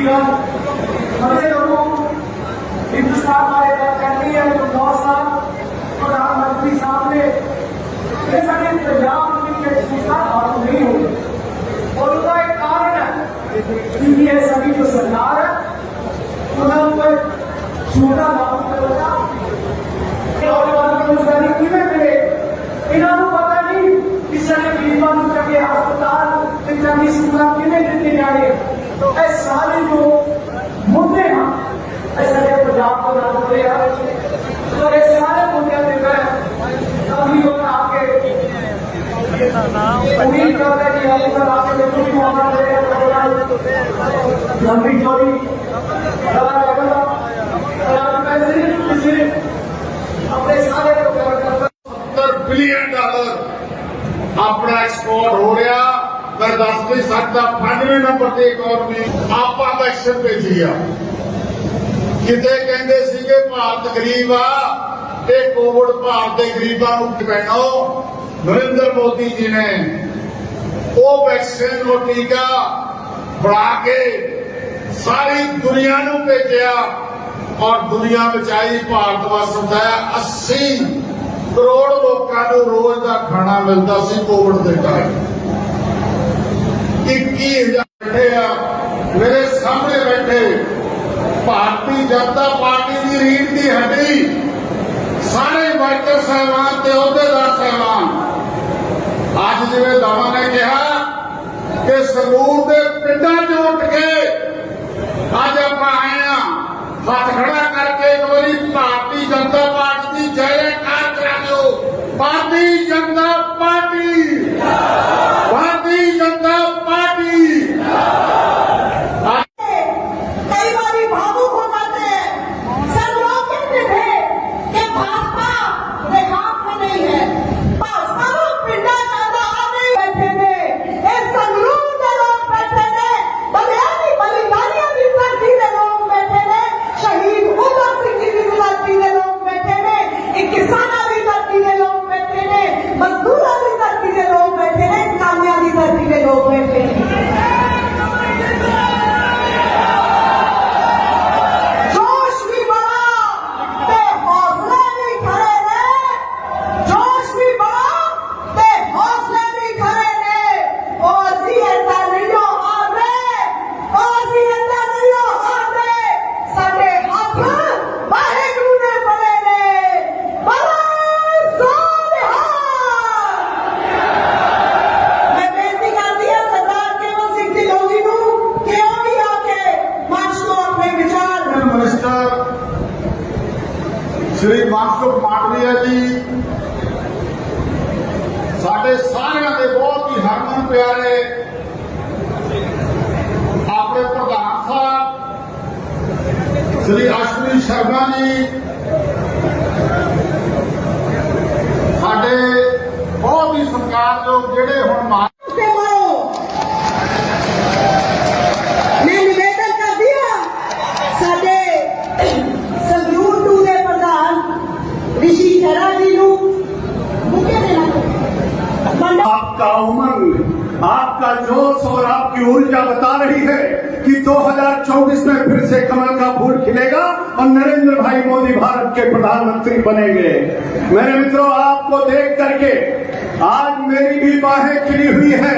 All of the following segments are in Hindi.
साथीगण, मजे करो हिंदुस्तान वाले बात करती है तो 9 साल प्रधानमंत्री साहब ने ऐसा कि पंजाब के सूचना लागू नहीं हुई और उसका एक कारण है क्योंकि ये सभी जो सरकार है उन्होंने पर सूचना लागू करेगा रोजगारी किमें मिले इन्होंने पता नहीं किस गरीबों को चंगे अस्पताल चंगी सहूलत किमें दी जाए तो ये सारे जो मुद्दे हैं ऐसा पंजाब को लागू करेगा तो ये सारे मुद्दे अभी और आपके उम्मीद करते हैं कि ऑफिसर आपके बिल्कुल भी मौका देगा लंबी चौड़ी अपने सारे $70 बिलियन अपना एक्सपोर्ट हो रहा मैं दस नहीं सकता 95 नंबर की इकोनॉमी आप एक्शन भेजी आ किते कहते सीगे भारत गरीब आ ये कोविड भारत के गरीबों को पैणो नरेंद्र मोदी जी ने वो वैक्सीन वो टीका बना के सारी दुनिया को भेजा और दुनिया बचाई भारत वास्ते बताया 80 करोड़ लोगों को रोज का खाना मिलता सी कोविड के टाइम 21,000 बैठे आ मेरे सामने बैठे भारतीय जनता पार्टी की रीढ़ की हड्डी सारे वर्कर साहबान ते अहुदेदार साहबान अज जिवें दावा ने कहा कि संगरूर के पिंडां च उठ के अज आप आए हाथ खड़ा करके एक बार भारतीय जनता पार्टी की जय जयकार करा दो भारतीय जनता पार्टी भारतीय जनता पार्टी कई बार भावुक हो जाते हैं सब लोग कहते थे कि भाजपा देहात में नहीं है भाजपा लोग पिंडा ज्यादा आ नहीं बैठे थे संगरूर के लोग बैठे थे बलिदानियों की धरती के लोग बैठे थे शहीद उधम सिंह जी की धरती के लोग बैठे थे किसाना की धरती के लोग बैठे थे मजदूरों की धरती के लोग बैठे थे कामयाब की धरती के लोग बैठे थे जोश भी बढ़ा ते हौसले भी खड़े ने जोश भी बढ़ा ते हौसले भी खड़े ने और सी ऐसा नहीं आ रहे और सी ऐसा नहीं आ रहे साडे हाथ वाहेगुरू ने बड़े ने बड़ा मैं बेनती करती है सरदार केवल सिंह ढिल्लों नू कि ਉਹ ਵੀ आके मंच ਤੋਂ अपने विचार मिनिस्टर श्री मनसुख मांडविया जी साडे सारिਆਂ ਦੇ बहुत ही हरमन प्यारे अपने प्रधान साहब श्री अश्विनी शर्मा जी साडे बहुत ही सत्कारयोग ਜਿਹੜੇ ਹੁਣ मैं निवेदन कर दिया साडे संगरूर टू के प्रधान ऋषि खैरा जी नू मुझे देना आपका उमंग आपका जोश और आपकी ऊर्जा बता रही है कि 2024 में फिर से कमल का फूल खिलेगा और नरेंद्र भाई मोदी भारत के प्रधानमंत्री बनेंगे। मेरे मित्रों आपको देख करके आज मेरी भी बाहें खिली हुई है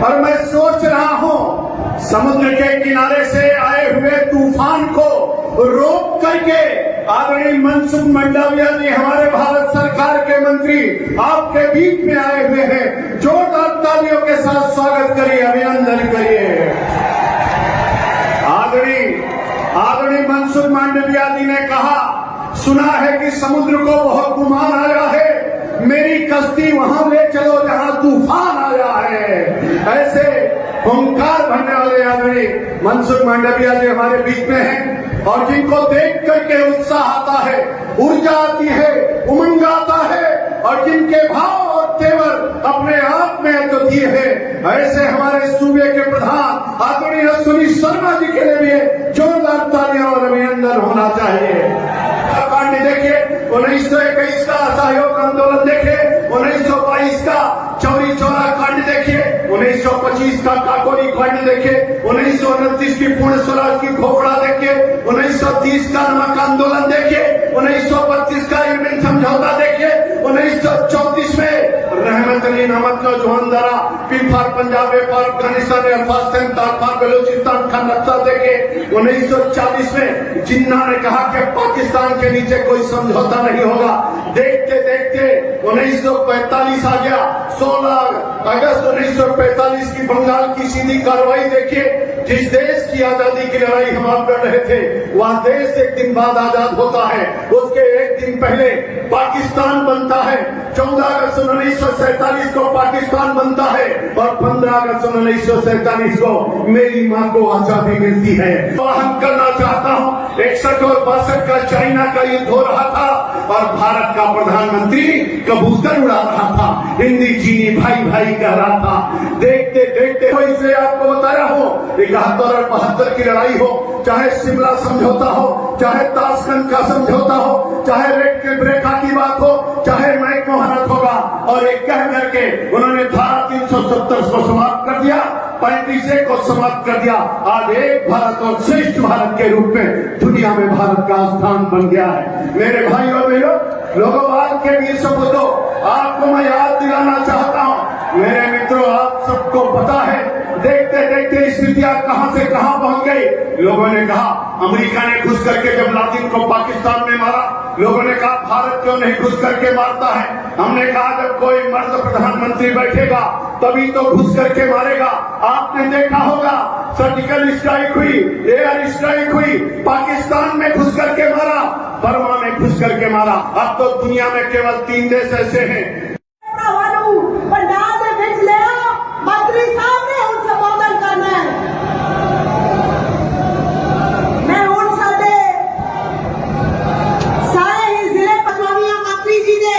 और मैं सोच रहा हूं समुद्र के किनारे से आए हुए तूफान को रोक करके आदरणीय मनसुख मांडविया जी हमारे भारत सरकार के मंत्री आपके बीच में आए हुए हैं। जोरदार तालियों के साथ स्वागत करिए अभिनंदन करिए। आदरणीय मनसुख मांडविया जी ने कहा सुना है कि समुद्र को बहुत गुमान आया है मेरी कश्ती वहां ले चलो जहां तूफान आया है। ऐसे ओंकार भरने वाले आदरणीय मनसुख मांडविया जी हमारे बीच में हैं और जिनको देख करके उत्साह आता है ऊर्जा आती है उमंग आता है और जिनके भाव और तेवर अपने आप में अद्वितीय है ऐसे हमारे सूबे के प्रधान आदरणीय अश्विनी शर्मा जी के लिए भी जोरदार तालियां और अभिनंदन होना चाहिए। कांड देखिए 1921 का असहयोग आंदोलन देखिए 1922 का चौरी चौरा कांड देखिए 1925 का काकोरी कांड देखिए 1929 की पूर्ण स्वराज की घोषणा देखे, 1930 का नमक आंदोलन देखे, 1932 का इरविन समझौता देखे, 1934 में रहमत अली नामक नौजवान द्वारा पिलफार पंजाब व्यापार अफगानिस्तान अफगानिस्तान तारफार बलूचिस्तान का नक्शा देखे, 1940 में जिन्ना ने कहा कि पाकिस्तान के नीचे कोई समझौता नहीं होगा। देखते देखते 1945 आ गया। 16 अगस्त 1945 की बंगाल की सीधी कार्रवाई देखिए। जिस देश की आजादी की लड़ाई हम आप लड़ रहे थे, वह देश एक दिन बाद आजाद होता है, उसके एक दिन पहले पाकिस्तान बनता है। 14 अगस्त 1947 को पाकिस्तान बनता है और 15 अगस्त 1947 को मेरी मां को आजादी मिलती है। हम करना चाहता हूं, 61 और 62 का चाइना का युद्ध हो रहा था और भारत का प्रधानमंत्री कबूतर उड़ा रहा था, हिंदी चीनी भाई भाई कह रहा था। देखते देखते तो इसलिए आपको बता रहा हूं, 71 और 72 की लड़ाई हो, चाहे शिमला समझौता हो, चाहे ताशकंद का समझौता हो, चाहे रेड के ब्रेका की बात हो, चाहे मैक मोहनत होगा, और एक कह करके उन्होंने धारा 370 को समाप्त कर दिया, 35 को समाप्त कर दिया। आज एक भारत और श्रेष्ठ भारत के रूप में दुनिया में भारत का स्थान बन गया है। मेरे भाई और बहनों, लोगों आज के वीर सपूतों, आपको मैं याद दिलाना चाहता हूं, मेरे मित्रों, आप सबको पता है देखते देखते स्थितियां कहां से कहां पहुंच गई। लोगों ने कहा अमेरिका ने घुस करके जब लादिन को पाकिस्तान में मारा, लोगों ने कहा भारत क्यों नहीं घुस करके मारता है। हमने कहा जब कोई मर्द प्रधानमंत्री बैठेगा तभी तो घुस करके मारेगा। आपने देखा होगा सर्जिकल स्ट्राइक हुई, एयर स्ट्राइक हुई, पाकिस्तान में घुस करके मारा, बर्मा में घुस करके मारा। अब तो दुनिया में केवल 3 देश ऐसे हैं। पंडाल ਦੇ ਵਿੱਚ ਲਿਆ ਮੰਤਰੀ ਸਾਹਿਬ ਨੇ ਹੁਣ ਸੰਬੋਧਨ ਕਰਨਾ ਹੈ। मैं ਹੁਣ ਸਾਡੇ ਸਾਰੇ ਹੀ ਜ਼ਿਲ੍ਹੇ ਪਟਵਾਰੀਆਂ ਮੰਤਰੀ ਜੀ ਦੇ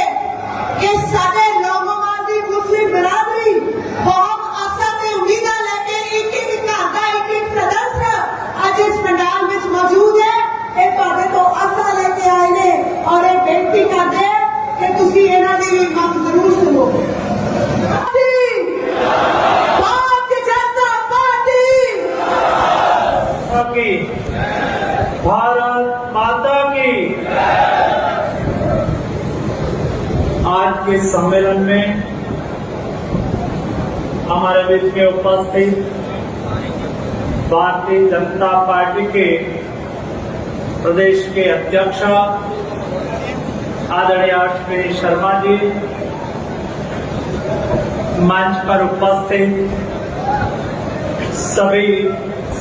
ਕਿ ਸਾਡੇ ਲੋਕਾਂ ਦੀ ਮੁਸਲਿਮ ਬਰਾਦਰੀ ਬਹੁਤ ਆਸਾਂ ਤੇ ਉਮੀਦਾਂ ਲੈ ਕੇ ਇੱਕ ਇੱਕ ਘਰ ਦਾ ਇੱਕ ਇੱਕ ਸਦस्य ਅੱਜ ਇਸ ਪੰਡਾਲ ਵਿੱਚ ਮੌਜੂਦ ਹੈ। ਇਹ ਤੁਹਾਡੇ ਤੋਂ ਆਸਾਂ ਲੈ ਕੇ ਆਏ ਨੇ ਔਰ ਇਹ ਬੇਨਤੀ ਕਰਦੇ ਕਿ ਤੁਸੀਂ ਇਹਨਾਂ ਦੀ ਵੀ ਮੰਗ ਜ਼ਰੂਰ ਸੁਣੋ। की भारत माता की। आज के सम्मेलन में हमारे बीच में उपस्थित भारतीय जनता पार्टी के प्रदेश के अध्यक्ष आदरणीय अश्विनी शर्मा जी, मंच पर उपस्थित सभी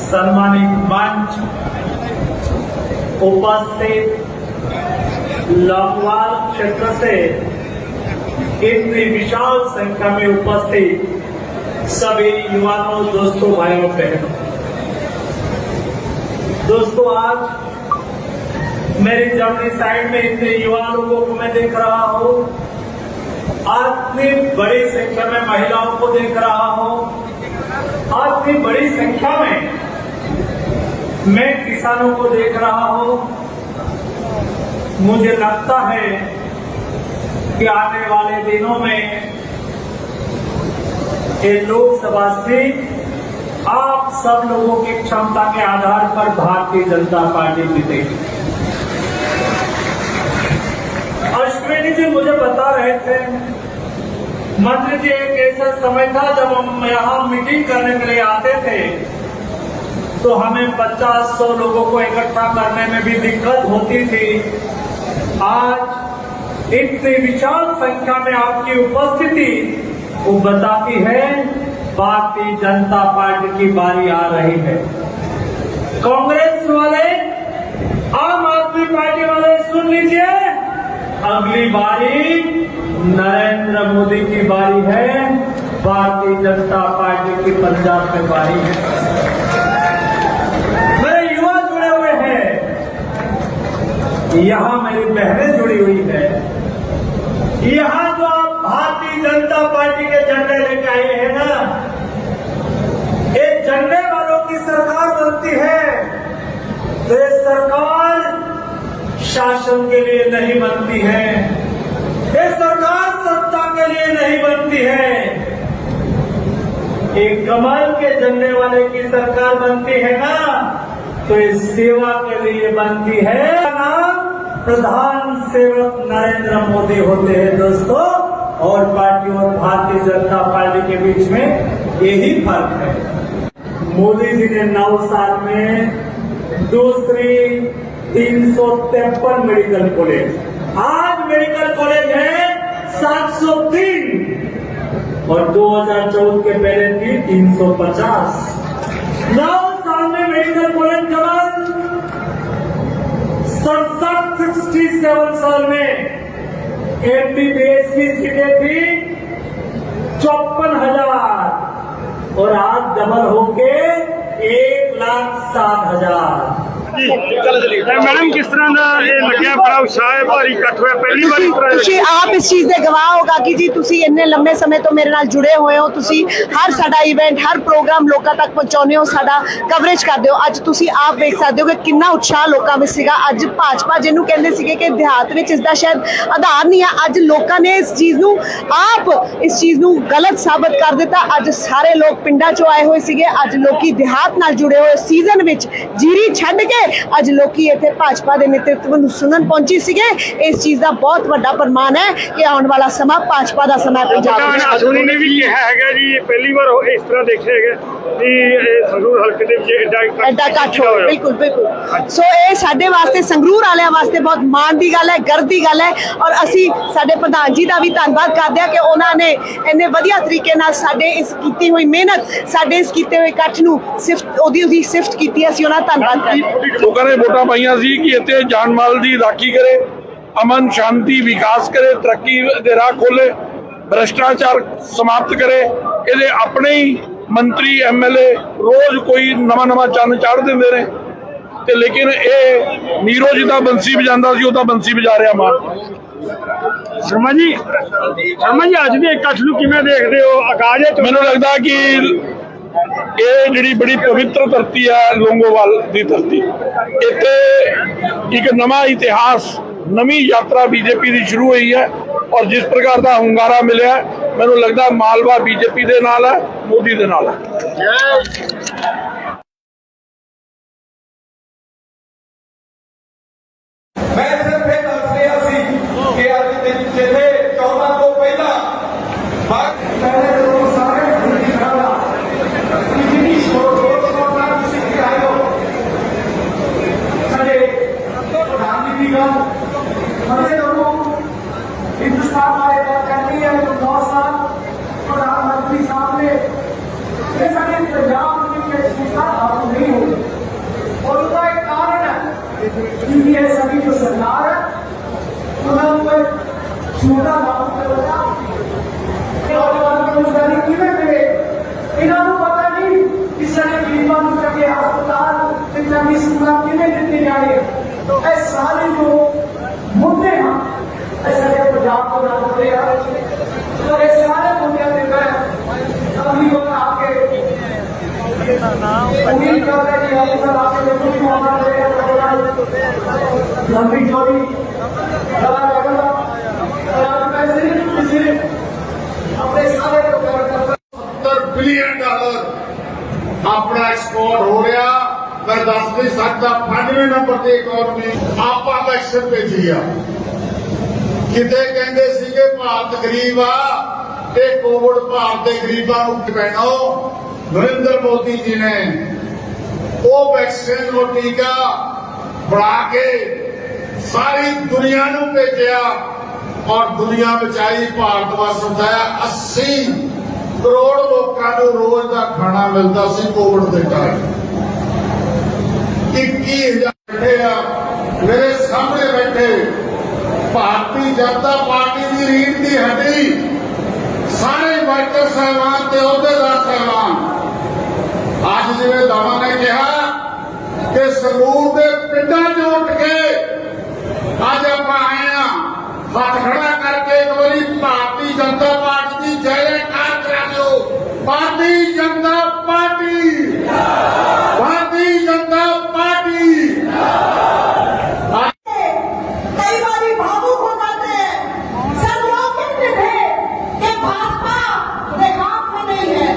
सम्मानित मंच, उपस्थित लखवाल क्षेत्र से इतनी विशाल संख्या में उपस्थित सभी युवाओं, दोस्तों, भाइयों, बहनों। दोस्तों, आज मेरी जमनी साइड में इतने युवा लोगों को मैं देख रहा हूँ, इतनी बड़ी संख्या में महिलाओं को देख रहा हूँ, इतनी बड़ी संख्या में मैं किसानों को देख रहा हूं। मुझे लगता है कि आने वाले दिनों में ये लोकसभा सीट आप सब लोगों की क्षमता के आधार पर भारतीय जनता पार्टी जीतेगी। अश्विनी जी मुझे बता रहे थे, मंत्री जी, एक ऐसा समय था जब हम यहाँ मीटिंग करने के लिए आते थे तो हमें 50-100 लोगों को इकट्ठा करने में भी दिक्कत होती थी। आज इतनी विशाल संख्या में आपकी उपस्थिति वो बताती है भारतीय जनता पार्टी की बारी आ रही है। कांग्रेस वाले, आम आदमी पार्टी वाले सुन लीजिए, अगली बारी नरेंद्र मोदी की बारी है, भारतीय जनता पार्टी की पंजाब में बारी है। यहाँ मेरी बहनें जुड़ी हुई है। यहाँ जो आप भारतीय जनता पार्टी के झंडे लेके आए हैं ना, ये झंडे वालों की सरकार बनती है तो ये सरकार शासन के लिए नहीं बनती है, ये सरकार सत्ता के लिए नहीं बनती है, एक कमल के झंडे वाले की सरकार बनती है ना, तो इस सेवा के लिए बनती है ना। प्रधान सेवक नरेंद्र मोदी होते हैं दोस्तों, और पार्टी और भारतीय जनता पार्टी के बीच में यही फर्क है। मोदी जी ने 9 साल में दूसरी 353 मेडिकल कॉलेज, आज मेडिकल कॉलेज है 703, और 2014 के पहले थी 350। 9 साल में मेडिकल कॉलेज कमल 67 साल में MBBS की सीटें थी 54,000, और आज डबल होके 1,07,000। मैडम किस तरह का लग्या बड़ा उत्साह है, भारी इकट्ठ होया पहली बार इस तरह ਤੁਸੀਂ ਆਪ ਇਸ ਚੀਜ਼ ਦੇ ਗਵਾਹ ਹੋਗਾ ਕਿ ਜੀ ਤੁਸੀਂ ਇੰਨੇ ਲੰਮੇ ਸਮੇਂ ਤੋਂ ਮੇਰੇ ਨਾਲ ਜੁੜੇ ਹੋਏ ਹੋ, ਤੁਸੀਂ ਹਰ ਸਾਡਾ ਇਵੈਂਟ, ਹਰ ਪ੍ਰੋਗਰਾਮ ਲੋਕਾਂ ਤੱਕ ਪਹੁੰਚਾਉਂਦੇ ਹੋ, ਸਾਡਾ ਕਵਰੇਜ ਕਰਦੇ ਹੋ। ਅੱਜ ਤੁਸੀਂ ਆਪ ਵੇਖ ਸਕਦੇ ਹੋ ਕਿ ਕਿੰਨਾ ਉਤਸ਼ਾਹ ਲੋਕਾਂ ਵਿੱਚ ਸੀਗਾ। ਅੱਜ ਭਾਜਪਾ ਜਿਹਨੂੰ ਕਹਿੰਦੇ ਸੀਗੇ ਕਿ ਦਿਹਾਤ ਵਿੱਚ ਇਸ ਦਾ ਸ਼ਾਇਦ ਆਧਾਰ ਨਹੀਂ ਹੈ, ਅੱਜ ਲੋਕਾਂ ਨੇ ਇਸ ਚੀਜ਼ ਨੂੰ ਇਸ ਚੀਜ਼ ਨੂੰ ਗਲਤ ਸਾਬਤ ਕਰ ਦਿੱਤਾ। ਅੱਜ ਸਾਰੇ ਲੋਕ ਪਿੰਡਾਂ 'ਚੋਂ ਆਏ ਹੋਏ ਸੀਗੇ, ਅੱਜ ਲੋਕੀ ਦਿਹਾਤ ਨਾਲ ਜੁੜੇ ਹੋਏ, ਸੀਜ਼ਨ ਵਿੱਚ ਜੀਰੀ ਛੱਡ ਕੇ ਅੱਜ ਲੋਕੀ ਇੱਥੇ ਭਾਜਪਾ ਦੇ ਨੇਤਰਤਵ ਨੂੰ ਸੁਣਨ ਪਹੁੰਚੀ ਸੀਗੇ। ਇਸ ਚੀਜ਼ ਦਾ ਬਹੁਤ ਵੱਡਾ ਪ੍ਰਮਾਣ ਹੈ ਕਿ ਆਉਣ ਵਾਲਾ ਸਮਾਂ ਭਾਜਪਾ ਦਾ ਸਮਾਂ ਹੈ ਪੰਜਾਬ ਵਿੱਚ। ਅਸੂਨੀ ਨੇ ਵੀ ਕਿਹਾ ਹੈਗਾ ਜੀ, ਪਹਿਲੀ ਵਾਰ ਇਸ ਤਰ੍ਹਾਂ ਦੇਖਿਆ ਹੈਗਾ ਕਿ ਸੰਗਰੂਰ ਹਲਕੇ ਦੇ ਵਿੱਚ ਐਡਾ ਇਕੱਠ ਹੋਇਆ। ਬਿਲਕੁਲ ਬਿਲਕੁਲ। ਸੋ ਇਹ ਸਾਡੇ ਵਾਸਤੇ, ਸੰਗਰੂਰ ਵਾਲਿਆਂ ਵਾਸਤੇ ਬਹੁਤ ਮਾਣ ਦੀ ਗੱਲ ਹੈ, ਗਰਵ ਦੀ ਗੱਲ ਹੈ, ਔਰ ਅਸੀਂ ਸਾਡੇ ਪ੍ਰਧਾਨ ਜੀ ਦਾ ਵੀ ਧੰਨਵਾਦ ਕਰਦੇ ਹਾਂ ਕਿ ਉਹਨਾਂ ਨੇ ਇੰਨੇ ਵਧੀਆ ਤਰੀਕੇ ਨਾਲ ਸਾਡੇ ਇਸ ਕੀਤੀ ਹੋਈ ਮਿਹਨਤ, ਸਾਡੇ ਇਸ ਕੀਤੇ ਹੋਏ ਇਕੱਠ ਨੂੰ ਉਹਦੀ ਸਿਫਤ ਕੀਤੀ। ਅਸੀਂ ਉਹਨਾਂ ਦਾ ਧੰਨਵਾਦ ਕਰਦੇ ਹਾਂ। ਲੋਕਾਂ ਨੇ ਵੋਟਾਂ ਪਾਈਆਂ ਸੀ ਕਿ ਇੱਥੇ ਜਾਨ ਮਾਲ ਦੀ ਰਾਖੀ ਕਰੇ, ਅਮਨ ਸ਼ਾਂਤੀ ਵਿਕਾਸ ਕਰੇ, ਤਰੱਕੀ ਦੇ ਰਾਹ ਖੋਲੇ, ਭ੍ਰਿਸ਼ਟਾਚਾਰ ਸਮਾਪਤ ਕਰੇ। ਇਹਦੇ ਆਪਣੇ ਹੀ ਮੰਤਰੀ MLA ਰੋਜ਼ ਕੋਈ ਨਵਾਂ ਚੰਨ ਚਾੜ ਦਿੰਦੇ ਨੇ, ਤੇ ਲੇਕਿਨ ਇਹ ਨੀਰੋ ਜਿੱਦਾਂ ਬੰਸੀ ਵਜਾਉਂਦਾ ਸੀ ਉਹ ਤਾਂ ਬੰਸੀ ਵਜਾ ਰਿਹਾ ਮਾਰ। ਸ਼ਰਮਾ ਜੀ ਅੱਜ ਦੇ ਇਕੱਠ ਨੂੰ ਕਿਵੇਂ ਦੇਖਦੇ ਹੋ? ਆਗਾਜ਼ ਮੈਨੂੰ ਲੱਗਦਾ ਕਿ ਇਹ ਜਿਹੜੀ ਬੜੀ ਪਵਿੱਤਰ ਧਰਤੀ ਹੈ ਲੋਂਗੋਵਾਲ ਦੀ ਧਰਤੀ, ਇੱਥੇ ਇੱਕ ਨਵਾਂ ਇਤਿਹਾਸ, ਨਵੀਂ ਯਾਤਰਾ BJP ਦੀ ਸ਼ੁਰੂ ਹੋਈ ਹੈ, ਔਰ ਜਿਸ ਪ੍ਰਕਾਰ ਦਾ ਹੁੰਗਾਰਾ ਮਿਲਿਆ ਮੈਨੂੰ ਲੱਗਦਾ ਮਾਲਵਾ BJP ਦੇ ਨਾਲ ਹੈ, ਮੋਦੀ ਦੇ ਨਾਲ ਹੈ। ਮੈਂ ਸਿਰਫ ਇਹ ਦੱਸ ਰਿਹਾ ਸੀ ਕਿ ਅੱਜ ਦੇ ਜਿਹੜੇ 14 ਤੋਂ ਪਹਿਲਾਂ ਪਹਿਲੇ ਲੋਕ ਸਾਰੇ ਹਿੰਦੀ ਖਾਣਾ ਕਿੰਨੀ ਸ਼ੋਰ ਨਾਲ ਤੁਸੀਂ ਆਏ ਹੋ। ਸਾਡੇ ਪ੍ਰਧਾਨ ਜੀ ਦੀ ਗੱਲ ਮਜ਼ੇ ਕਰੋ। हिंदुस्तान वाले बात करनी है तो 9 साल प्रधानमंत्री साहब ने ऐसा कि पंजाब के सूखा लागू नहीं हो, और उसका एक कारण है क्योंकि ये सभी जो सरकार है उन्होंने सूखा लागू करवाया और बेरोजगारी किमें मिले इन्होंने पता नहीं कि सारे गरीबों को जाके अस्पताल जितना भी सूखा किमें दिते जाए। तो ये सारे जो मुद्दे हैं ऐसा पंजाब को ना बोले तो ये सारे मुद्दे देकर अभी लोग आपके उम्मीद कर रहे हैं कि ऑफिसर आपके लोगों की मांग रहे हैं लंबी चौड़ी लगा लगेगा, और आज मैं सिर्फ अपने सारे $70 बिलियन अपना एक्सपोर्ट हो रहा। मैं दस नहीं सकता 95 नंबर की इकोनॉमी ਆਪਾਂ ਇਲੈਕਸ਼ਨ ਭੇਜੀ ਆ। ਕਿਤੇ ਕਹਿੰਦੇ ਸੀਗੇ ਭਾਰਤ ਗਰੀਬ ਆ, ਇਹ ਕੋਵਿਡ ਭਾਰਤ ਦੇ ਗਰੀਬਾਂ ਨੂੰ ਪੈਣੋ। ਨਰਿੰਦਰ ਮੋਦੀ ਜੀ ਨੇ ਉਹ ਵੈਕਸੀਨ ਉਹ ਟੀਕਾ ਬਣਾ ਕੇ ਸਾਰੀ ਦੁਨੀਆ ਨੂੰ ਭੇਜਿਆ, ਔਰ ਦੁਨੀਆ ਬਚਾਈ, ਭਾਰਤ ਵਾਸਤੇ ਬਚਾਇਆ। 80 ਕਰੋੜ ਲੋਕਾਂ ਨੂੰ ਰੋਜ਼ ਦਾ ਖਾਣਾ ਮਿਲਦਾ ਸੀ ਕੋਵਿਡ ਦੇ ਟਾਈਮ। 21,000 ਬੈਠੇ ਆ ਮੇਰੇ ਸਾਹਮਣੇ ਬੈਠੇ ਭਾਰਤੀ ਜਨਤਾ ਪਾਰਟੀ ਦੀ ਰੀੜ ਦੀ ਹੱਡੀ, ਸਾਰੇ ਵਰਕਰ ਸਾਹਿਬਾਨ ਤੇ ਅਹੁਦੇਦਾਰ ਸਾਹਿਬਾਨ। ਅੱਜ ਜਿਵੇਂ ਦਾਵਾ ਨੇ ਕਿਹਾ ਕਿ ਸੰਗਰੂਰ ਦੇ ਪਿੰਡਾਂ 'ਚ ਉੱਠ ਕੇ ਅੱਜ ਆਪਾਂ ਆਏ ਆ, ਹੱਥ ਖੜਾ ਕਰਕੇ ਇੱਕ ਵਾਰੀ ਭਾਰਤੀ ਜਨਤਾ ਪਾਰਟੀ ਦੀ ਜੈ ਜੈਕਾਰ ਕਰਾ ਦਿਓ। Bharatiya Janata party, Bharatiya Janata party. कई बार भावुक हो जाते हैं। सब लोग कहते थे कि भाजपा देहात में नहीं है,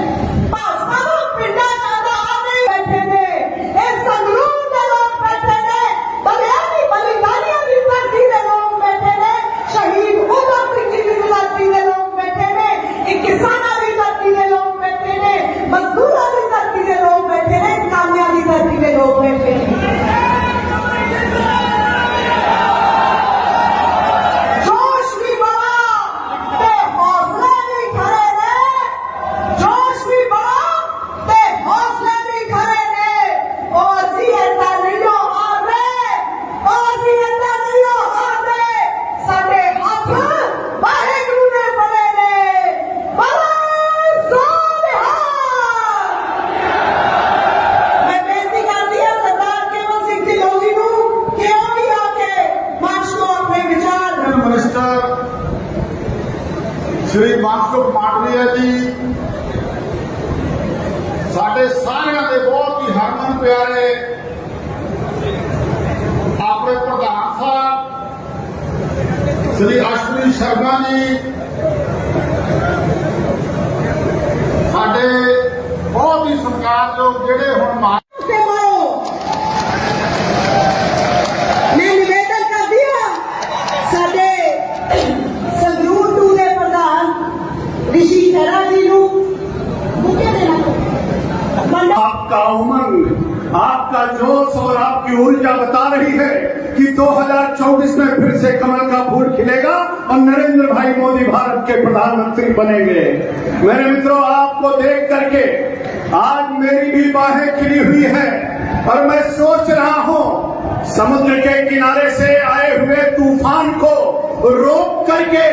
श्री मनसुख मांडविया जी साडे सारिਆਂ ਦੇ बहुत ही हरमन प्यारे अपने प्रधान साहब श्री अश्विनी शर्मा जी साडे बहुत ही सत्कारयोग ਜਿਹੜੇ ਹੁਣ से मारो मैं निवेदन कर दिया साडे संगरूर टू दे प्रधान ऋषि खैरा जी नू मुझे देना मंडल आपका उमंग, आपका जोश और आपकी ऊर्जा बता रही है कि 2024 में फिर से कमल का फूल खिलेगा और नरेंद्र भाई मोदी भारत के प्रधानमंत्री बनेंगे। मेरे मित्रों, आपको देख करके आज मेरी भी बाहें खिली हुई है और मैं सोच रहा हूं समुद्र के किनारे से आए हुए तूफान को रोक करके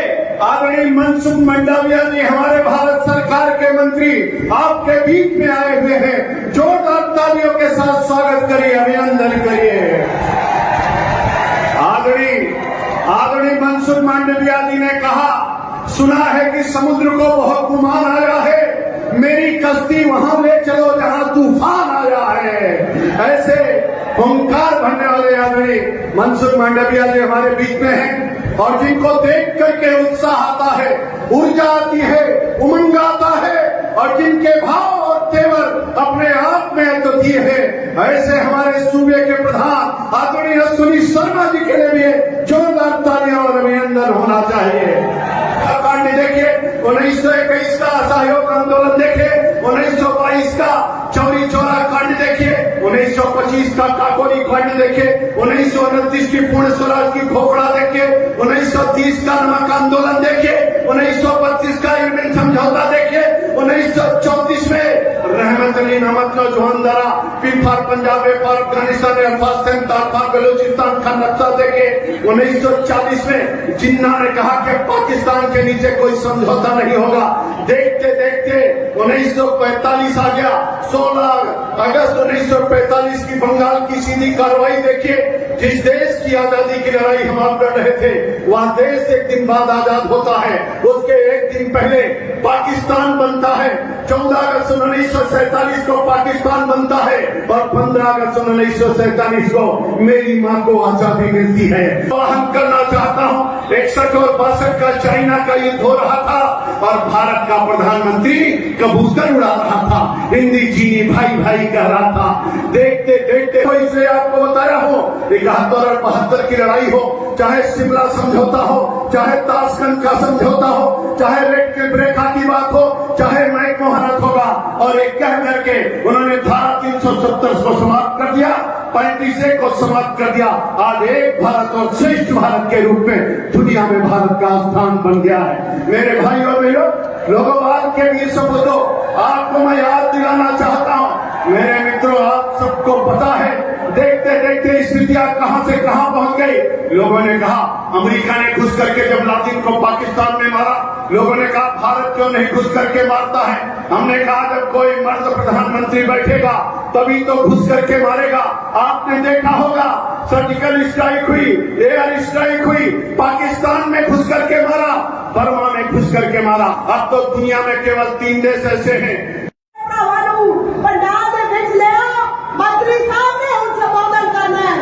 आदरणीय मनसुख मांडविया जी हमारे भारत सरकार के मंत्री आपके बीच में आए हुए हैं। जोरदार तालियों के साथ स्वागत करिए, अभिनंदन करिए। आदरणीय मनसुख मांडविया जी ने कहा, सुना है कि समुद्र को बहुत गुमान आया है, मेरी कश्ती वहां ले चलो जहां तूफान आया है। ऐसे ओंकार भरने वाले आदरणीय मनसुख मांडविया जी हमारे बीच में हैं और जिनको देख करके उत्साह आता है, ऊर्जा आती है, उमंग आता है और जिनके भाव और तेवर अपने आप में अद्वितीय है, ऐसे हमारे सूबे के प्रधान आदरणीय अश्विनी शर्मा जी के लिए भी जोरदार तालियां और अभिनंदन होना चाहिए। कांड देखिए 1921 का असहयोग आंदोलन देखिए, 1922 का चौरी चौरा कांड देखिए, 1925 का काकोरी कांड देखिए, 1929 की पूर्ण स्वराज की घोपड़ा देखिए, 1930 का नमक आंदोलन देखिए, 1932 का इरविन समझौता देखिए, 1934 में रहमत अली नमक का जोहनदारा पिफार पंजाब व्यापार अफगानिस्तान अफगानिस्तान तारफार बलूचिस्तान का नक्शा देखे, 1940 में जिन्ना ने कहा कि पाकिस्तान के नीचे कोई समझौता नहीं होगा। देखते देखते 1945 आ गया, 16 अगस्त 1945 की बंगाल की सीधी कार्रवाई देखिए। जिस देश की आजादी की लड़ाई हम आप लड़ रहे थे, वह देश एक दिन बाद आजाद होता है, उसके एक दिन पहले पाकिस्तान बनता है। 14 अगस्त 1947 को पाकिस्तान बनता है और 15 अगस्त 1947 को मेरी मां को आजादी मिलती है। आह्वान करना चाहता हूं, 61 और 62 का चाइना का युद्ध हो रहा था और भारत का प्रधानमंत्री कबूतर उड़ा रहा था, हिंदी चीनी भाई भाई कह रहा था। देखते देखते तो इसलिए आपको बताया हो 71 और 72 की लड़ाई हो, चाहे शिमला समझौता हो, चाहे ताशकंद का समझौता हो, चाहे रेड के ब्रेखा की बात हो, चाहे मैकमोहन होगा, और एक कह करके उन्होंने धारा 370 को समाप्त कर दिया, 35 को समाप्त कर दिया। आज एक भारत और श्रेष्ठ भारत के रूप में दुनिया में भारत का स्थान बन गया है। मेरे भाई और बहनों, लोगोवाद के वीर सपूतों, आपको मैं याद दिलाना चाहता हूं। मेरे मित्रों, आप सबको पता है देखते देखते स्थितियां कहां से कहां पहुंच गई। लोगों ने कहा अमेरिका ने घुस करके जब लादेन को पाकिस्तान में मारा, लोगों ने कहा भारत क्यों नहीं घुस करके मारता है। हमने कहा जब कोई मर्द प्रधानमंत्री बैठेगा तभी तो घुस करके मारेगा। आपने देखा होगा सर्जिकल स्ट्राइक हुई, एयर स्ट्राइक हुई, पाकिस्तान में घुस करके मारा, बर्मा में घुस करके मारा। अब तो दुनिया में केवल 3 देश ऐसे हैं। पंडाल में बिछ ले मंत्री साहब ने उन संबोधन करना है।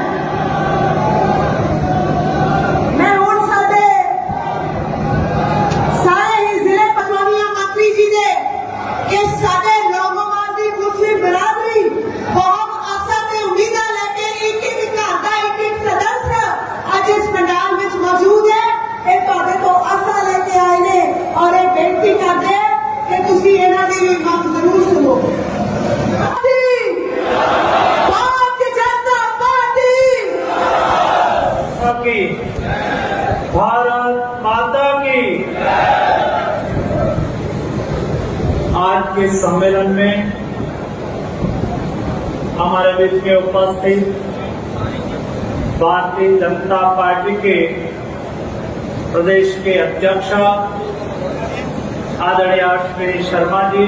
मैं उन साडे सारे ही जिले पटवानिया मंत्री जी ने कि साडे लोगों की मुस्लिम बिरादरी बहुत आशा ते उम्मीदा लेके एक घर का एक सदस्य आज इस पंडाल में मौजूद है। ये तुहाडे तो आशा लेके आए ने और ये बेनती करते कि तुसी इन्हां दी भी मंग जरूर सुनो। भारतीय जनता पार्टी की भारत माता की। आज के सम्मेलन में हमारे बीच में उपस्थित भारतीय जनता पार्टी के प्रदेश के अध्यक्ष आदरणीय अश्विनी शर्मा जी,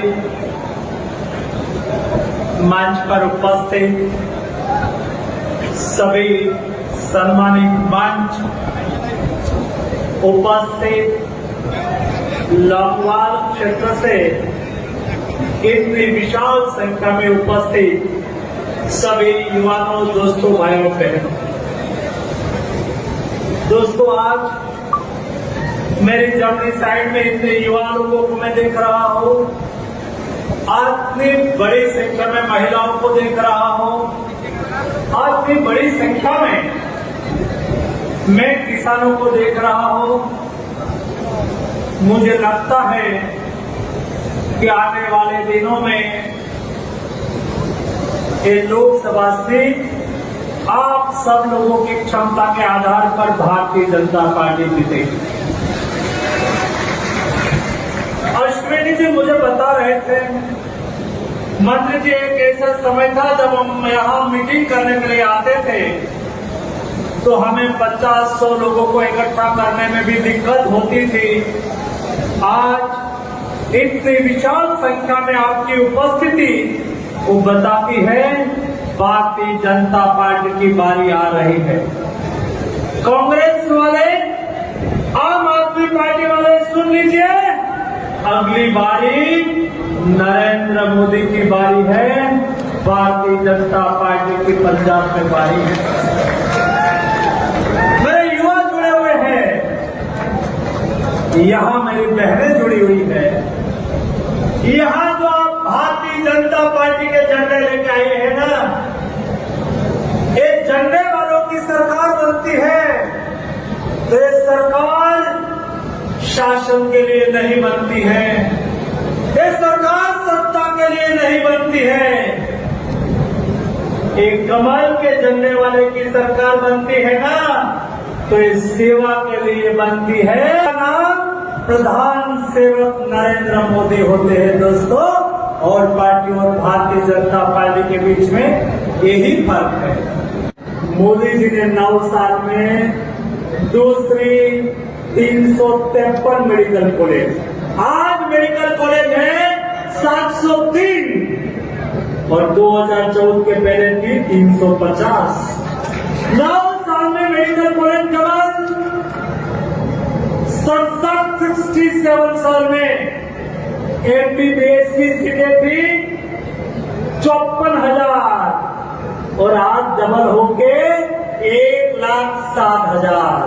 मंच पर उपस्थित सभी सम्मानित मंच उपस्थित लौंगवाल क्षेत्र से इतनी विशाल संख्या में उपस्थित सभी युवाओं, दोस्तों, भाइयों, बहनों। दोस्तों, आज मेरी जमनी साइड में इतने युवा लोगों को मैं देख रहा हूं, आज इतनी बड़ी संख्या में महिलाओं को देख रहा हूं, आज इतनी बड़ी संख्या में मैं किसानों को देख रहा हूं। मुझे लगता है कि आने वाले दिनों में ये लोकसभा सीट आप सब लोगों की क्षमता के आधार पर भारतीय जनता पार्टी जीतेगी। अश्विनी जी मुझे बता रहे थे, मंत्री जी, एक ऐसा समय था जब हम यहाँ मीटिंग करने के लिए आते थे तो हमें 50-100 लोगों को इकट्ठा करने में भी दिक्कत होती थी। आज इतनी विशाल संख्या में आपकी उपस्थिति वो बताती है भारतीय जनता पार्टी की बारी आ रही है। कांग्रेस वाले, आम आदमी पार्टी वाले सुन लीजिए, अगली बारी नरेंद्र मोदी की बारी है, भारतीय जनता पार्टी की पंजाब में बारी है। मेरे युवा जुड़े हुए हैं, यहां मेरी बहनें जुड़ी हुई है। यहां जो आप भारतीय जनता पार्टी के झंडे लेके आए हैं ना, ये झंडे वालों की सरकार बनती है तो ये सरकार शासन के लिए नहीं बनती है, ये सरकार सत्ता के लिए नहीं बनती है, एक कमल के झंडे वाले की सरकार बनती है ना तो ये सेवा के लिए बनती है। नाम प्रधान सेवक नरेंद्र मोदी होते हैं दोस्तों, और पार्टी और भारतीय जनता पार्टी के बीच में यही फर्क है। मोदी जी ने 9 साल में दूसरी 353 मेडिकल कॉलेज, आज मेडिकल कॉलेज है 703 और 2014 के पहले थी 350। 9 साल में मेडिकल कॉलेज कमल 67 साल में MBBS की सीटें थी 54,000 और आज डबल होके 1,07,000।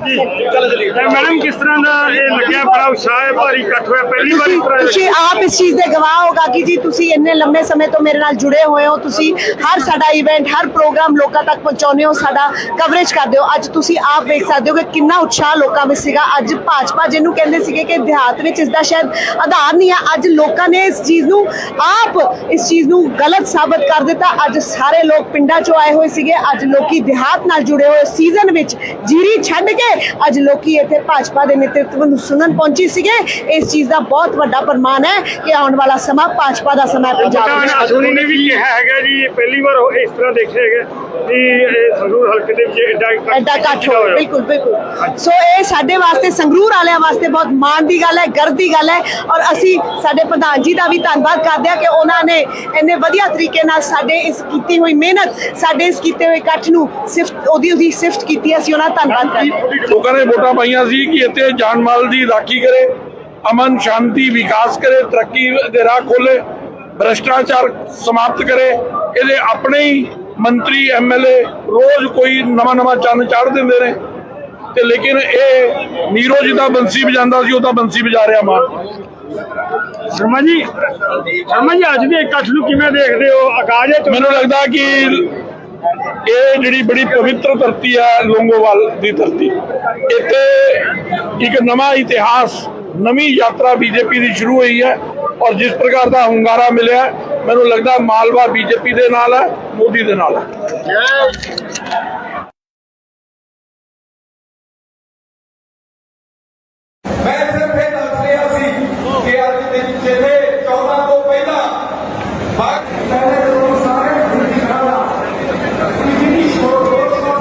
मैडम किस तरह का लग्या बड़ा उत्साह है, भारी इकट्ठ होया पहली बार इस तरह ਤੁਸੀਂ ਆਪ ਇਸ ਚੀਜ਼ ਦੇ ਗਵਾਹ ਹੋਗਾ ਕਿ ਜੀ ਤੁਸੀਂ ਇੰਨੇ ਲੰਮੇ ਸਮੇਂ ਤੋਂ ਮੇਰੇ ਨਾਲ ਜੁੜੇ ਹੋਏ ਹੋ, ਤੁਸੀਂ ਹਰ ਸਾਡਾ ਇਵੈਂਟ, ਹਰ ਪ੍ਰੋਗਰਾਮ ਲੋਕਾਂ ਤੱਕ ਪਹੁੰਚਾਉਂਦੇ ਹੋ, ਸਾਡਾ ਕਵਰੇਜ ਕਰਦੇ ਹੋ। ਅੱਜ ਤੁਸੀਂ ਆਪ ਵੇਖ ਸਕਦੇ ਹੋ ਕਿ ਕਿੰਨਾ ਉਤਸ਼ਾਹ ਲੋਕਾਂ ਵਿੱਚ ਸੀਗਾ। ਅੱਜ ਭਾਜਪਾ ਜਿਹਨੂੰ ਕਹਿੰਦੇ ਸੀਗੇ ਕਿ ਦਿਹਾਤ ਵਿੱਚ ਇਸ ਦਾ ਸ਼ਾਇਦ ਆਧਾਰ ਨਹੀਂ ਹੈ, ਅੱਜ ਲੋਕਾਂ ਨੇ ਇਸ ਚੀਜ਼ ਨੂੰ ਆਪ ਇਸ ਚੀਜ਼ ਨੂੰ ਗਲਤ ਸਾਬਤ ਕਰ ਦਿੱਤਾ। ਅੱਜ ਸਾਰੇ ਲੋਕ ਪਿੰਡਾਂ 'ਚੋਂ ਆਏ ਹੋਏ ਸੀਗੇ, ਅੱਜ ਲੋਕੀ ਦਿਹਾਤ ਨਾਲ ਜੁੜੇ ਹੋਏ, ਸੀਜ਼ਨ ਵਿੱਚ ਜੀਰੀ ਛੱਡ ਕੇ ਅੱਜ ਲੋਕੀ ਇੱਥੇ ਭਾਜਪਾ ਦੇ ਨੇਤਰਤਵ ਨੂੰ ਸੁਣਨ ਪਹੁੰਚੀ ਸੀਗੇ। ਇਸ ਚੀਜ਼ ਦਾ ਬਹੁਤ ਵੱਡਾ ਪ੍ਰਮਾਣ ਹੈ ਕਿ ਆਉਣ ਵਾਲਾ ਸਮਾਂ ਭਾਜਪਾ ਦਾ ਸਮਾਂ ਹੈ ਪੰਜਾਬ ਵਿੱਚ। ਅਸ਼ਵਨੀ ਨੇ ਵੀ ਕਿਹਾ ਹੈਗਾ ਜੀ ਪਹਿਲੀ ਵਾਰ ਇਸ ਤਰ੍ਹਾਂ ਦੇਖਿਆ ਹੈਗਾ ਕਿ ਸੰਗਰੂਰ ਹਲਕੇ ਦੇ ਵਿੱਚ ਐਡਾ ਇਕੱਠ ਹੋਇਆ। ਬਿਲਕੁਲ ਬਿਲਕੁਲ। ਸੋ ਇਹ ਸਾਡੇ ਵਾਸਤੇ, ਸੰਗਰੂਰ ਵਾਲਿਆਂ ਵਾਸਤੇ ਬਹੁਤ ਮਾਣ ਦੀ ਗੱਲ ਹੈ, ਗਰਵ ਦੀ ਗੱਲ ਹੈ। ਔਰ ਅਸੀਂ ਸਾਡੇ ਪ੍ਰਧਾਨ ਜੀ ਦਾ ਵੀ ਧੰਨਵਾਦ ਕਰਦੇ ਹਾਂ ਕਿ ਉਹਨਾਂ ਨੇ ਇੰਨੇ ਵਧੀਆ ਤਰੀਕੇ ਨਾਲ ਸਾਡੇ ਇਸ ਕੀਤੀ ਹੋਈ ਮਿਹਨਤ, ਸਾਡੇ ਇਸ ਕੀਤੇ ਹੋਏ ਇਕੱਠ ਨੂੰ ਉਹਦੀ ਸਿਫਤ ਕੀਤੀ। ਅਸੀਂ ਉਹਨਾਂ ਦਾ ਧੰਨਵਾਦ ਕਰਦੇ ਹਾਂ। ਲੋਕਾਂ ਨੇ ਵੋਟਾਂ ਪਾਈਆਂ ਸੀ ਕਿ ਇੱਥੇ ਜਾਨ ਮਾਲ ਦੀ ਰਾਖੀ ਕਰੇ, ਅਮਨ ਸ਼ਾਂਤੀ ਵਿਕਾਸ ਕਰੇ, ਤਰੱਕੀ ਦੇ ਰਾਹ ਖੋਲੇ, ਭ੍ਰਿਸ਼ਟਾਚਾਰ ਸਮਾਪਤ ਕਰੇ। ਇਹਦੇ ਆਪਣੇ ਹੀ ਮੰਤਰੀ MLA ਰੋਜ਼ ਕੋਈ ਨਵਾਂ ਚੰਨ ਚਾੜ ਦਿੰਦੇ ਨੇ ਤੇ ਲੇਕਿਨ ਇਹ ਨੀਰੋ ਜਿੱਦਾਂ ਬੰਸੀ ਵਜਾਉਂਦਾ ਸੀ ਉਹ ਤਾਂ ਬੰਸੀ ਵਜਾ ਰਿਹਾ ਮਾਰ। ਸ਼ਰਮਾ ਜੀ ਅੱਜ ਦੇ ਇਕੱਠ ਨੂੰ ਕਿਵੇਂ ਦੇਖਦੇ ਹੋ? ਆਗਾਜ਼ ਮੈਨੂੰ ਲੱਗਦਾ ਕਿ ਇਹ ਜਿਹੜੀ ਬੜੀ ਪਵਿੱਤਰ ਧਰਤੀ ਹੈ ਲੋਂਗੋਵਾਲ ਦੀ ਧਰਤੀ, ਇੱਥੇ ਇੱਕ ਨਵਾਂ ਇਤਿਹਾਸ, ਨਵੀਂ ਯਾਤਰਾ BJP ਦੀ ਸ਼ੁਰੂ ਹੋਈ ਹੈ ਔਰ ਜਿਸ ਪ੍ਰਕਾਰ ਦਾ ਹੁੰਗਾਰਾ ਮਿਲਿਆ ਮੈਨੂੰ ਲੱਗਦਾ ਮਾਲਵਾ BJP ਦੇ ਨਾਲ ਹੈ, ਮੋਦੀ ਦੇ ਨਾਲ ਹੈ। ਮੈਂ ਸਿਰਫ ਇਹ ਦੱਸ ਰਿਹਾ ਸੀ ਕਿ ਅੱਜ ਦੇ ਜਿਹੜੇ 14 ਤੋਂ ਪਹਿਲਾਂ ਪਹਿਲੇ ਤੋਂ ਸਾਰੇ ਦਿੱਲੀ ਖੜਾ ਜਿਹੜੀ ਸ਼ੋਰ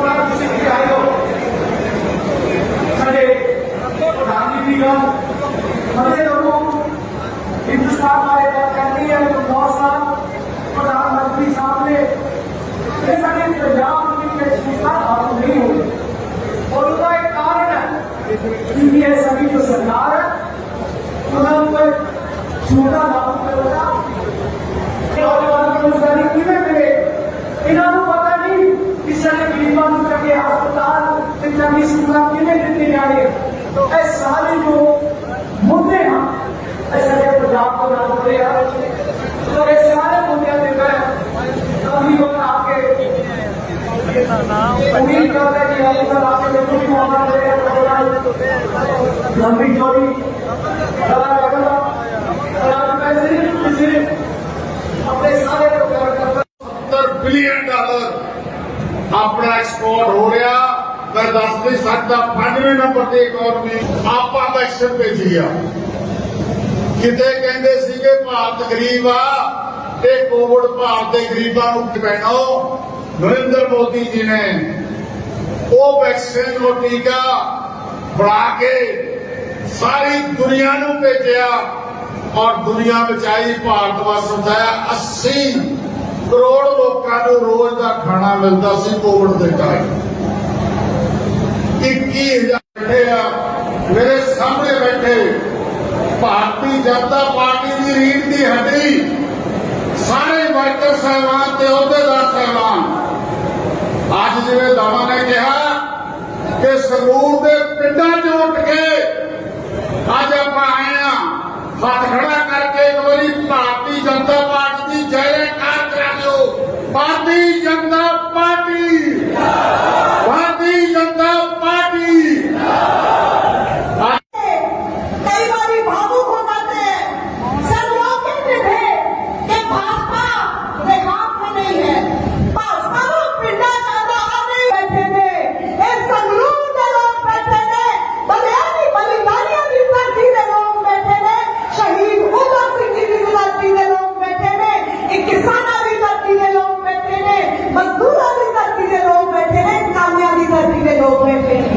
ਨਾਲ ਤੁਸੀਂ ਕੀ ਆਏ ਹੋ ਸਾਡੇ ਪ੍ਰਧਾਨ ਜੀ ਦਾ ਮਤੇ ਨੂੰ हिंदुस्तान वाले बात करनी है तो 9 साल प्रधानमंत्री साहब ने सारे पंजाब में सूचना लागू नहीं हुई और उसका एक कारण है कि ये सभी जो सरकार है ਉਹਨਾਂ ਉੱਪਰ ਛੋਟਾ ਲਾਗੂ ਕਰੋਗਾ ਨੌਜਵਾਨ ਨੂੰ ਰੋਜ਼ਗਾਰੀ ਕਿਵੇਂ ਮਿਲੇ ਇਹਨਾਂ ਨੂੰ ਪਤਾ ਨਹੀਂ ਕਿ ਸਾਡੇ ਗਰੀਬਾਂ ਨੂੰ ਚੰਗੇ ਹਸਪਤਾਲ ਤੇ ਚੰਗੀ ਸਹੂਲਤਾਂ ਕਿਵੇਂ ਦਿੱਤੀ ਜਾਣੀ ਇਹ ਸਾਰੇ ਜੋ ਮੁੱਦੇ ਹਨ ਇਹ ਸਾਡੇ ਪੰਜਾਬ ਤੋਂ ਨਾਲ ਜੁੜੇ ਹਨ तो ये सारे मुद्दे मैं कभी बता के उम्मीद करते हैं कि हम सब आपके बिल्कुल भी मौका देंगे लंबी चौड़ी बड़ा लगेगा और आज मैं सिर्फ अपने सारे प्रोग्राम $70 बिलियन ਆਪਣਾ ਐਕਸਪੋਰਟ ਹੋ ਰਿਹਾ ਮੈਂ ਦੱਸ ਨਹੀਂ ਸਕਦਾ 5ਵੇਂ ਨੰਬਰ ਤੇ ਇਕਨੋਮੀ ਆਪਾਂ ਦਾ ਐਕਸ਼ਨ ਭੇਜੀ ਆ ਕਿਤੇ ਕਹਿੰਦੇ ਸੀਗੇ ਭਾਰਤ ਗਰੀਬ ਆ ਇਹ ਕੋਵਿਡ ਭਾਰਤ ਦੇ ਗਰੀਬਾਂ ਨੂੰ ਪੈਣੋ ਨਰਿੰਦਰ ਮੋਦੀ ਜੀ ਨੇ ਉਹ ਵੈਕਸੀਨ ਉਹ ਟੀਕਾ ਬਣਾ ਕੇ ਸਾਰੀ ਦੁਨੀਆ ਨੂੰ ਭੇਜਿਆ ਔਰ ਦੁਨੀਆ ਬਚਾਈ ਭਾਰਤ ਵਾਸਤੇ ਬਚਾਇਆ 80 ਕਰੋੜ ਲੋਕਾਂ ਨੂੰ ਰੋਜ਼ ਦਾ ਖਾਣਾ ਮਿਲਦਾ ਸੀ ਕੋਵਿਡ ਦੇ ਟਾਈਮ 21,000 ਬੈਠੇ ਆ ਮੇਰੇ ਸਾਹਮਣੇ ਬੈਠੇ ਭਾਰਤੀ ਜਨਤਾ ਪਾਰਟੀ ਦੀ ਰੀੜ ਦੀ ਹੱਡੀ ਸਾਰੇ ਵਰਕਰ ਸਾਹਿਬਾਨ ਤੇ ਅਹੁਦੇਦਾਰ ਸਾਹਿਬਾਨ ਅੱਜ ਜਿਵੇਂ ਦਾਵਾ ਨੇ ਕਿਹਾ ਕਿ ਸੰਗਰੂਰ ਦੇ ਪਿੰਡਾਂ 'ਚ ਉੱਠ ਕੇ ਅੱਜ ਆਪਾਂ ਆਏ ਆ ਹੱਥ ਖੜਾ ਕਰਕੇ ਇੱਕ ਵਾਰੀ ਭਾਰਤੀ ਜਨਤਾ ਪਾਰਟੀ ਦੀ ਜੈਕਾਰ ਕਰਾ ਦਿਓ ਭਾਰਤੀ ਜਨਤਾ ਪਾਰਟੀ ਭਾਰਤੀ ਜਨਤਾ ਪਾਰਟੀ कई बार भावुक हो जाते हैं सब लोग कहते थे कि भाजपा देहात में नहीं है भाजपा लोग पिंडा ज्यादा नहीं बैठे थे ये संगरूर के लोग बैठे थे बलियानी बलिदानिया की धरती के लोग बैठे थे शहीद उधम सिंह जी की धरती के लोग बैठे थे एक किसाना की धरती के लोग बैठे थे मजदूरों की धरती के लोग बैठे थे कामिया की धरती के लोग बैठे थे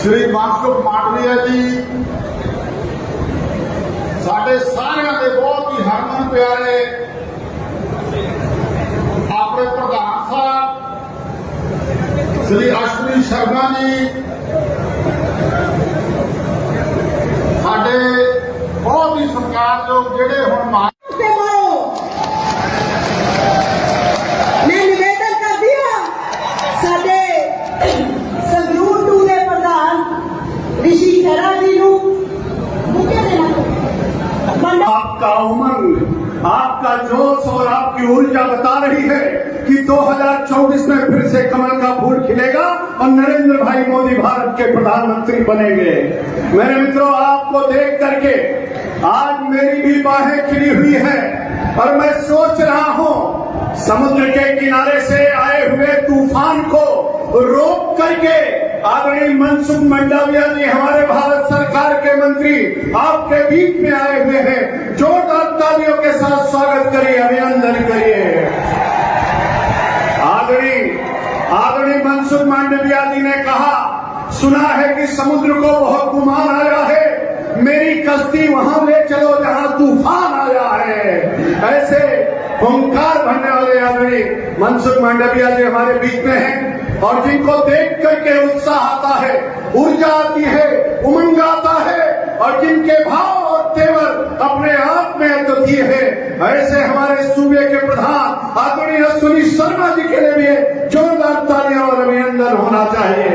श्री मनसुख मांडविया जी साढ़े सारिਆਂ ਦੇ बहुत ही हरमन प्यारे अपने प्रधान साहब श्री अश्विनी शर्मा जी साढ़े बहुत ही सत्कारयोग ਜਿਹੜੇ ਹੁਣ मैं निवेदन कर दिया साडे संगरूर टू दे प्रधान ऋषि खैरा जी नूं मुके देना आपका उमंग आपका जोश और आपकी ऊर्जा बता रही है कि 2024 में फिर से कमल का फूल खिलेगा और नरेंद्र भाई मोदी भारत के प्रधानमंत्री बनेंगे। मेरे मित्रों, आपको देख करके आज मेरी भी बाहें खिली हुई है और मैं सोच रहा हूं समुद्र के किनारे से आए हुए तूफान को रोक करके आदरणीय मनसुख मंडाविया जी हमारे भारत सरकार के मंत्री आपके बीच में आए हुए हैं। जोरदार तालियों के साथ स्वागत करिए, अभिनंदन करिए। आदरणीय मनसुख मंडाविया जी ने कहा, सुना है कि समुद्र को बहुत गुमान आया है, मेरी कश्ती वहां ले चलो जहां तूफान आया है। ऐसे ओंकार भरने वाले आदरणीय मनसुख मंडाविया जी हमारे बीच में हैं और जिनको देख करके उत्साह आता है, ऊर्जा आती है, उमंग आता है और जिनके भाव और तेवर अपने आप में अद्वितीय है, ऐसे हमारे सूबे के प्रधान आदरणीय अश्विनी शर्मा जी के लिए भी जोरदार तालियां और अभिनंदन होना चाहिए।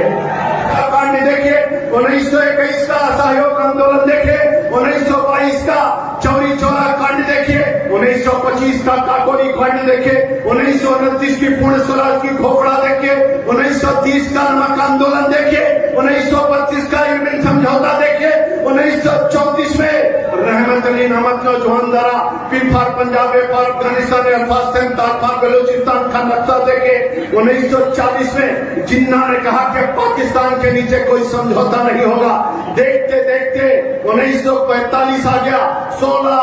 कांड देखिए 1921 का असहयोग आंदोलन देखिए, 1922 का चौरी चौरा कांड देखिए, 1925 का काकोरी कांड देखिए, 1929 की पूर्ण स्वराज की खोपड़ा देखिए, 1930 का नमक आंदोलन देखिए, 1932 का इरविन समझौता देखिए, 1934 में हेमंतनी नमक नौजवान दरा पिफार पंजाब व्यापार अफगानिस्तान अल्फास्तान तारफार बलूचिस्तान का नक्शा देके 1940 में जिन्ना ने कहा कि पाकिस्तान के नीचे कोई समझौता नहीं होगा। देखते देखते 1945 आ गया। 16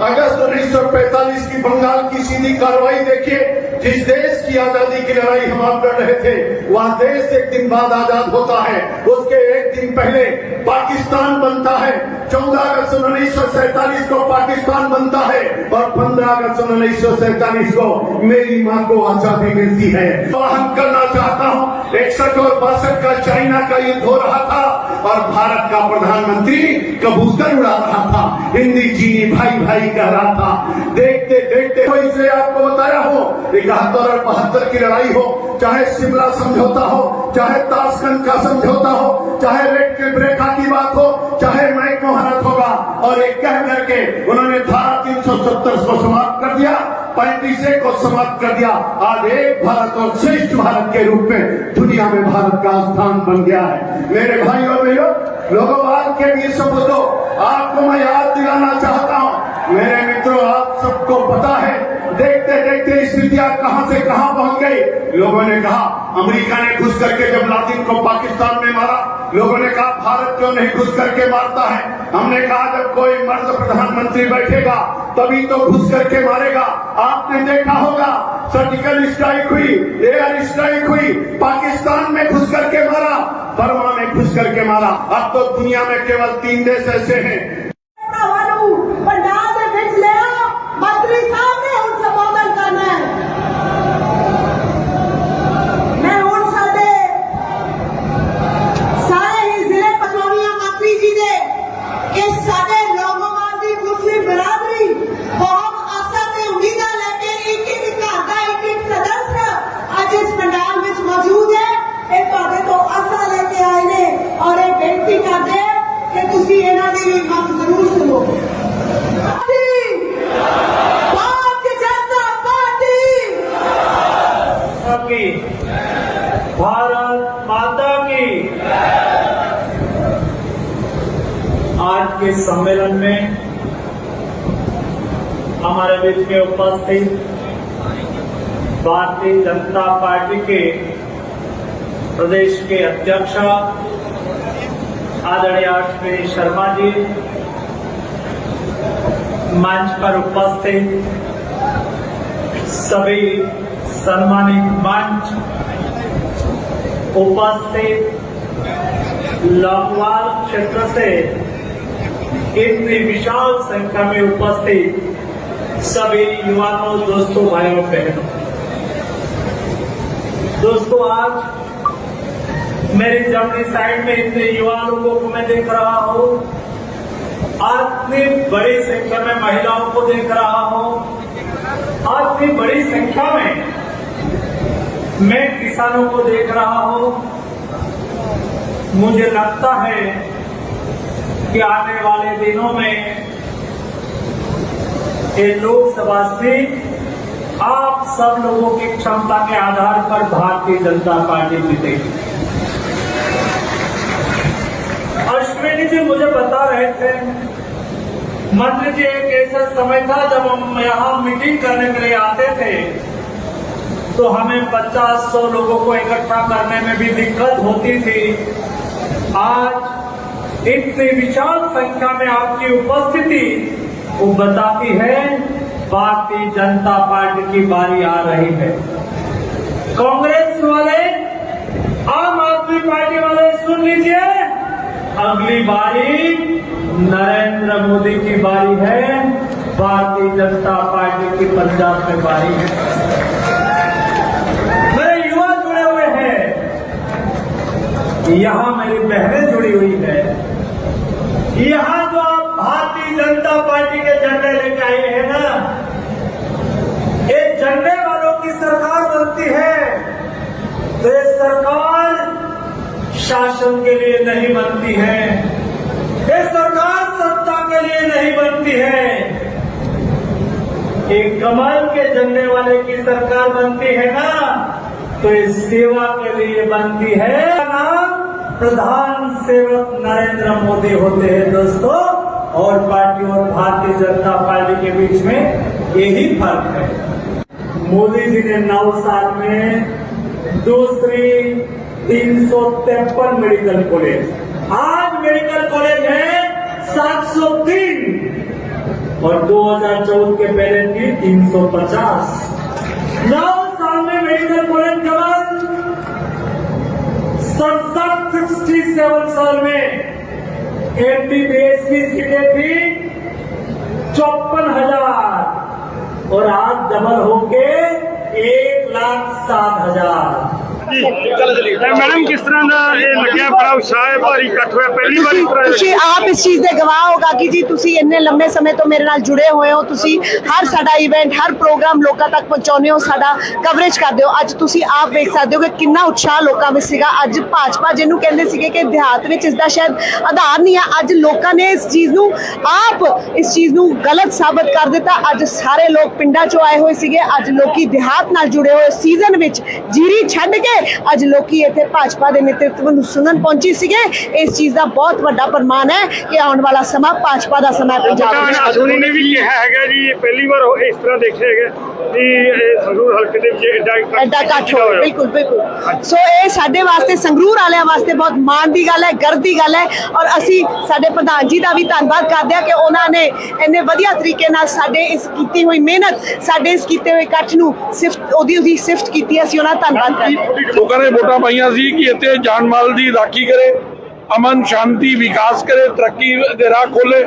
अगस्त 1945 की बंगाल की सीधी कार्रवाई देखिए। जिस देश की आजादी की लड़ाई हम आप लड़ रहे थे वह देश एक दिन बाद आजाद होता है। उसके एक दिन पहले पाकिस्तान बनता है। 14 अगस्त 1947 को पाकिस्तान बनता है और 15 अगस्त 1947 को मेरी मां को आजादी मिलती है। तो हम करना चाहता हूं 61 और 62 का चाइना का युद्ध हो रहा था और भारत का प्रधानमंत्री कबूतर उड़ा रहा था, हिंदी चीनी भाई भाई कह रहा था। देखते देखते तो इसलिए आपको बताया हो 71 और 72 की लड़ाई हो, चाहे शिमला समझौता हो, चाहे ताशकंद का समझौता हो, चाहे रेड के ब्रेखा की बात हो, चाहे मैक मोहनत होगा, और एक कह करके उन्होंने धारा 370 को समाप्त कर दिया, 35 को समाप्त कर दिया। आज एक भारत और श्रेष्ठ भारत के रूप में दुनिया में भारत का स्थान बन गया है। मेरे भाई और बहनों, लोगों आज के वीर सपूतों, आपको मैं याद दिलाना चाहता हूं, मेरे मित्रों आप सबको पता है देखते देखते स्थितियां कहां से कहां पहुंच गई। लोगों ने कहा अमेरिका ने घुस करके जब लादेन को पाकिस्तान में मारा, लोगों ने कहा भारत क्यों नहीं घुस करके मारता है। हमने कहा जब कोई मर्द प्रधानमंत्री बैठेगा तभी तो घुस करके मारेगा। आपने देखा होगा सर्जिकल स्ट्राइक हुई, एयर स्ट्राइक हुई, पाकिस्तान में घुस करके मारा, बर्मा में घुस करके मारा। अब तो दुनिया में केवल 3 देश ऐसे हैं। पंडाल ਦੇ ਵਿੱਚ ਲਿਆ ਮੰਤਰੀ ਸਾਹਿਬ ਨੇ ਹੁਣ ਸੰਬੋਧਨ ਕਰਨਾ ਹੈ। मैं ਹੁਣ ਸਾਡੇ ਸਾਰੇ ਹੀ ਜ਼ਿਲ੍ਹੇ ਪਟਵਾਰੀਆਂ ਮੰਤਰੀ ਜੀ ਦੇ ਕਿ ਸਾਡੇ ਲੋਗੋਵਾਲ ਦੀ ਮੁਸਲਿਮ ਬਰਾਦਰੀ ਬਹੁਤ ਆਸਾਂ ਤੇ ਉਮੀਦਾਂ ਲੈ ਕੇ ਇੱਕ ਘਰ ਦਾ ਇੱਕ ਸਦस्य ਅੱਜ ਇਸ ਪੰਡਾਲ ਵਿੱਚ ਮੌਜੂਦ ਹੈ। ਇਹ ਤੁਹਾਡੇ ਤੋਂ ਆਸਾਂ ਲੈ ਕੇ ਆਏ ਨੇ ਔਰ ਇਹ ਬੇਨਤੀ ਕਰਦੇ ਕਿ ਤੁਸੀਂ ਇਹਨਾਂ ਦੀ ਵੀ ਮੰਗ ਜ਼ਰੂਰ ਸੁਣੋ। की भारत माता की। आज के सम्मेलन में हमारे बीच में उपस्थित भारतीय जनता पार्टी के प्रदेश के अध्यक्ष आदरणीय अश्विनी शर्मा जी, मंच पर उपस्थित सभी सम्मानित मंच, उपस्थित लोकवाल क्षेत्र से इतनी विशाल संख्या में उपस्थित सभी युवाओं, दोस्तों, भाइयों, बहनों। दोस्तों, आज मेरी जमनी साइड में इतने युवा लोगों को मैं देख रहा हूँ, इतनी बड़ी संख्या में महिलाओं को देख रहा हूँ, इतनी बड़ी संख्या में मैं किसानों को देख रहा हूं। मुझे लगता है कि आने वाले दिनों में ये लोकसभा सीट आप सब लोगों की क्षमता के आधार पर भारतीय जनता पार्टी जीतेगी। अश्विनी जी मुझे बता रहे थे, मंत्री जी, एक ऐसा समय था जब हम यहाँ मीटिंग करने के लिए आते थे तो हमें 50-100 लोगों को इकट्ठा करने में भी दिक्कत होती थी। आज इतनी विशाल संख्या में आपकी उपस्थिति वो बताती है भारतीय जनता पार्टी की बारी आ रही है। कांग्रेस वाले, आम आदमी पार्टी वाले सुन लीजिए, अगली बारी नरेंद्र मोदी की बारी है, भारतीय जनता पार्टी की पंजाब में बारी है। मेरे युवा जुड़े हुए हैं, यहाँ मेरी बहनें जुड़ी हुई है। यहाँ जो आप भारतीय जनता पार्टी के झंडे लेके आए हैं ना, ये झंडे वालों की सरकार बनती है तो ये सरकार शासन के लिए नहीं बनती है, ये सरकार सत्ता के लिए नहीं बनती है, एक कमल के झंडे वाले की सरकार बनती है ना तो ये सेवा के लिए बनती है। नाम प्रधान सेवक नरेंद्र मोदी होते हैं। दोस्तों, और पार्टी और भारतीय जनता पार्टी के बीच में यही फर्क है। मोदी जी ने 9 साल में दूसरी 353 मेडिकल कॉलेज, आज मेडिकल कॉलेज है 703 और 2014 के पहले थी 350। 9 साल में मेडिकल कॉलेज केवल 67 साल में MBBS की सीटें थी 54,000 और आज डबल होके 1,07,000। मैडम किस तरह का लग्या बड़ा उत्साह है, भारी इकट्ठ होया पहली बार इस तरह ਤੁਸੀਂ ਆਪ ਇਸ ਚੀਜ਼ ਦੇ ਗਵਾਹ ਹੋਗਾ ਕਿ ਜੀ ਤੁਸੀਂ ਇੰਨੇ ਲੰਮੇ ਸਮੇਂ ਤੋਂ ਮੇਰੇ ਨਾਲ ਜੁੜੇ ਹੋਏ ਹੋ, ਤੁਸੀਂ ਹਰ ਸਾਡਾ ਇਵੈਂਟ ਹਰ ਪ੍ਰੋਗਰਾਮ ਲੋਕਾਂ ਤੱਕ ਪਹੁੰਚਾਉਂਦੇ ਹੋ, ਸਾਡਾ ਕਵਰੇਜ ਕਰਦੇ ਹੋ। ਅੱਜ ਤੁਸੀਂ ਆਪ ਵੇਖ ਸਕਦੇ ਹੋ ਕਿ ਕਿੰਨਾ ਉਤਸ਼ਾਹ ਲੋਕਾਂ ਵਿੱਚ ਸੀਗਾ। ਅੱਜ ਭਾਜਪਾ ਜਿਹਨੂੰ ਕਹਿੰਦੇ ਸੀਗੇ ਕਿ ਦਿਹਾਤ ਵਿੱਚ ਇਸ ਦਾ ਸ਼ਾਇਦ ਆਧਾਰ ਨਹੀਂ ਹੈ, ਅੱਜ ਲੋਕਾਂ ਨੇ ਇਸ ਚੀਜ਼ ਨੂੰ ਆਪ ਇਸ ਚੀਜ਼ ਨੂੰ ਗਲਤ ਸਾਬਤ ਕਰ ਦਿੱਤਾ। ਅੱਜ ਸਾਰੇ ਲੋਕ ਪਿੰਡਾਂ ਚੋਂ ਆਏ ਹੋਏ ਸੀਗੇ, ਅੱਜ ਲੋਕੀ ਦਿਹਾਤ ਨਾਲ ਜੁੜੇ ਹੋਏ ਸੀਜ਼ਨ ਵਿੱਚ ਜੀਰੀ ਛੱਡ ਕੇ ਅੱਜ ਲੋਕੀ ਇੱਥੇ ਭਾਜਪਾ ਦੇ ਨੇਤਰਤਵ ਨੂੰ ਸੁਣਨ ਪਹੁੰਚੀ ਸੀਗੇ। ਇਸ ਚੀਜ਼ ਦਾ ਬਹੁਤ ਵੱਡਾ ਪ੍ਰਮਾਣ ਹੈ ਕਿ ਆਉਣ ਵਾਲਾ ਸਮਾਂ ਭਾਜਪਾ ਦਾ ਸਮਾਂ ਹੈ ਪੰਜਾਬ ਵਿੱਚ। ਅਸੂਨੀ ਨੇ ਵੀ ਕਿਹਾ ਹੈਗਾ ਜੀ ਪਹਿਲੀ ਵਾਰ ਇਸ ਤਰ੍ਹਾਂ ਦੇਖਿਆ ਹੈਗਾ ਕਿ ਇਹ ਸੰਗਰੂਰ ਹਲਕੇ ਦੇ ਵਿੱਚ ਐਡਾ ਇਕੱਠ ਹੋਇਆ। ਬਿਲਕੁਲ ਬਿਲਕੁਲ। ਸੋ ਇਹ ਸਾਡੇ ਵਾਸਤੇ ਸੰਗਰੂਰ ਵਾਲਿਆਂ ਵਾਸਤੇ ਬਹੁਤ ਮਾਣ ਦੀ ਗੱਲ ਹੈ, ਗਰਵ ਦੀ ਗੱਲ ਹੈ ਔਰ ਅਸੀਂ ਸਾਡੇ ਪ੍ਰਧਾਨ ਜੀ ਦਾ ਵੀ ਧੰਨਵਾਦ ਕਰਦੇ ਹਾਂ ਕਿ ਉਹਨਾਂ ਨੇ ਇੰਨੇ ਵਧੀਆ ਤਰੀਕੇ ਨਾਲ ਸਾਡੇ ਇਸ ਕੀਤੀ ਹੋਈ ਮਿਹਨਤ, ਸਾਡੇ ਇਸ ਕੀਤੇ ਹੋਏ ਇਕੱਠ ਨੂੰ ਉਹਦੀ ਸਿਫਤ ਕੀਤੀ। ਅਸੀਂ ਉਹਨਾਂ ਦਾ ਧੰਨਵਾਦ ਕਰਦੇ ਹਾਂ। ਲੋਕਾਂ ਨੇ ਵੋਟਾਂ ਪਾਈਆਂ ਸੀ ਕਿ ਇੱਥੇ ਜਾਨ ਮਾਲ ਦੀ ਰਾਖੀ ਕਰੇ, ਅਮਨ ਸ਼ਾਂਤੀ ਵਿਕਾਸ ਕਰੇ, ਤਰੱਕੀ ਦੇ ਰਾਹ ਖੋਲੇ,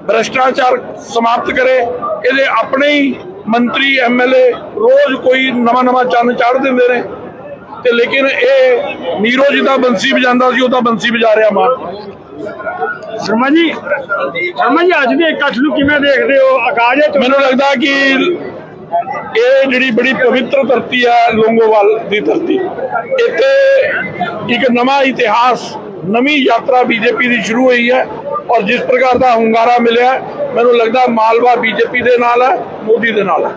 ਭ੍ਰਿਸ਼ਟਾਚਾਰ ਸਮਾਪਤ ਕਰੇ। ਇਹਦੇ ਆਪਣੇ ਹੀ ਮੰਤਰੀ MLA ਰੋਜ਼ ਕੋਈ ਨਵਾਂ ਚੰਨ ਚਾੜ ਦਿੰਦੇ ਨੇ ਤੇ ਲੇਕਿਨ ਇਹ ਨੀਰੋ ਜਿੱਦਾਂ ਬੰਸੀ ਵਜਾਉਂਦਾ ਸੀ ਉਹ ਤਾਂ ਬੰਸੀ ਵਜਾ ਰਿਹਾ ਮਾਰ। ਸ਼ਰਮਾ ਜੀ ਅੱਜ ਦੇ ਇਕੱਠ ਨੂੰ ਕਿਵੇਂ ਦੇਖਦੇ ਹੋ? ਆਗਾਜ਼ ਹੈ ਮੈਨੂੰ ਲੱਗਦਾ ਕਿ ਇਹ ਜਿਹੜੀ ਬੜੀ ਪਵਿੱਤਰ ਧਰਤੀ ਹੈ ਲੋਂਗੋਵਾਲ ਦੀ ਧਰਤੀ, ਇੱਥੇ ਇੱਕ ਨਵਾਂ ਇਤਿਹਾਸ, ਨਵੀਂ ਯਾਤਰਾ BJP ਦੀ ਸ਼ੁਰੂ ਹੋਈ ਹੈ ਔਰ ਜਿਸ ਪ੍ਰਕਾਰ ਦਾ ਹੁੰਗਾਰਾ ਮਿਲਿਆ ਮੈਨੂੰ ਲੱਗਦਾ ਮਾਲਵਾ BJP ਦੇ ਨਾਲ ਹੈ, ਮੋਦੀ ਦੇ ਨਾਲ ਹੈ।